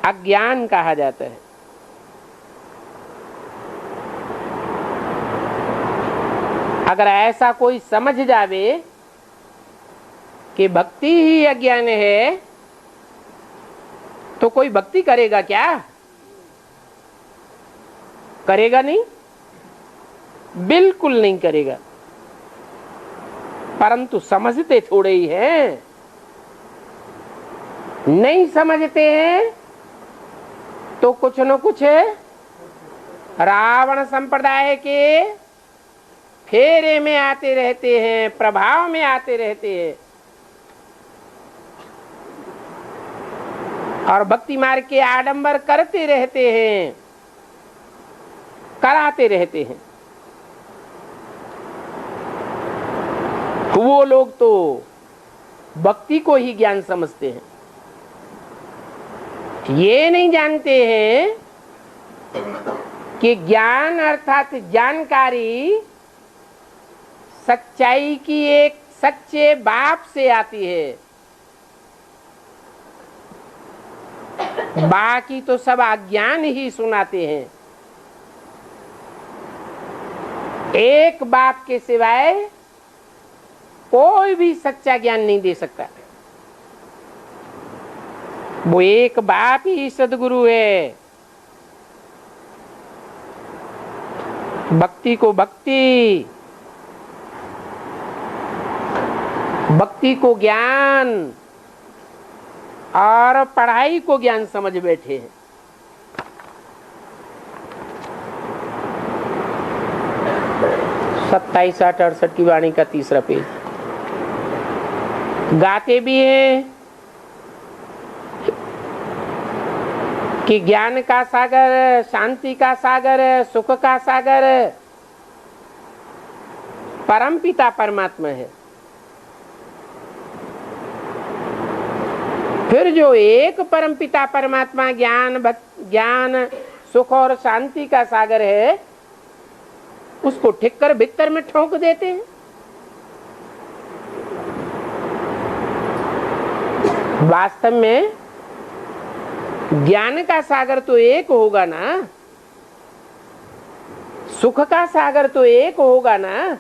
अज्ञान कहा जाता है। अगर ऐसा कोई समझ जावे कि भक्ति ही अज्ञान है तो कोई भक्ति करेगा क्या? करेगा नहीं, बिल्कुल नहीं करेगा। परंतु समझते थोड़े ही हैं, नहीं समझते हैं तो कुछ न कुछ रावण संप्रदाय के फेरे में आते रहते हैं, प्रभाव में आते रहते हैं और भक्ति मार्ग के आडंबर करते रहते हैं, कराते रहते हैं। वो लोग तो भक्ति को ही ज्ञान समझते हैं, ये नहीं जानते हैं कि ज्ञान अर्थात जानकारी सच्चाई की एक सच्चे बाप से आती है। बाकी तो सब अज्ञान ही सुनाते हैं। एक बाप के सिवाय कोई भी सच्चा ज्ञान नहीं दे सकता। वो एक बाप ही सदगुरु है। भक्ति को भक्ति, भक्ति को ज्ञान और पढ़ाई को ज्ञान समझ बैठे हैं। 27, 8, 68 की वाणी का 3रा पेज। गाते भी हैं कि ज्ञान का सागर, शांति का सागर, सुख का सागर परमपिता परमात्मा है। फिर जो एक परमपिता परमात्मा ज्ञान सुख और शांति का सागर है, उसको ठीक कर भीतर में ठोक देते हैं। वास्तव में ज्ञान का सागर तो एक होगा ना, सुख का सागर तो एक होगा ना,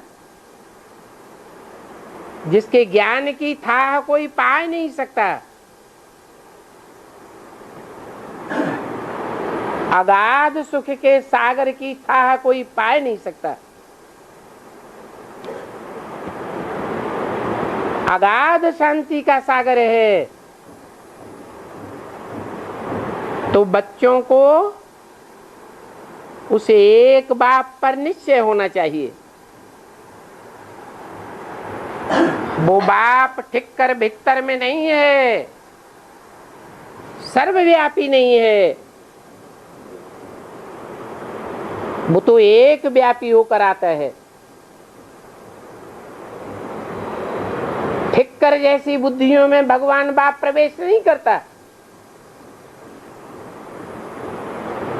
जिसके ज्ञान की थाह कोई पा नहीं सकता। अगाध सुख के सागर की थाह कोई पा नहीं सकता। अगाध शांति का सागर है। तो बच्चों को उसे एक बाप पर निश्चय होना चाहिए। वो बाप ठीक कर भीतर में नहीं है, सर्वव्यापी नहीं है। वो तो एक व्यापी होकर आता है। ठिक्कर जैसी बुद्धियों में भगवान बाप प्रवेश नहीं करता।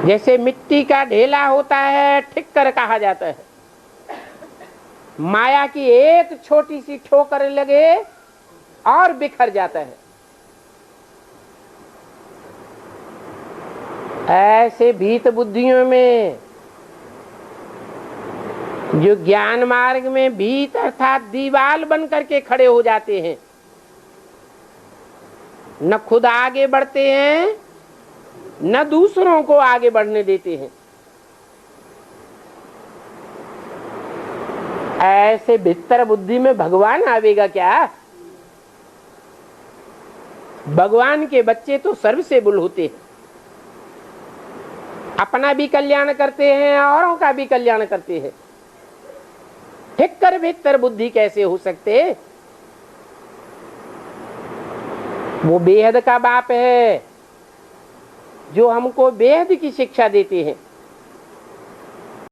जैसे मिट्टी का ढेला होता है, ठिक्कर कहा जाता है। माया की एक छोटी सी ठोकर लगे और बिखर जाता है। ऐसे भीत बुद्धियों में जो ज्ञान मार्ग में भीत अर्थात दीवाल बन करके खड़े हो जाते हैं, न खुद आगे बढ़ते हैं न दूसरों को आगे बढ़ने देते हैं। ऐसे भीतर बुद्धि में भगवान आवेगा क्या? भगवान के बच्चे तो सर्व से बुल होते हैं, अपना भी कल्याण करते हैं, औरों का भी कल्याण करते हैं। ठिक्कर भीतर बुद्धि कैसे हो सकते? वो बेहद का बाप है जो हमको बेहद की शिक्षा देते हैं।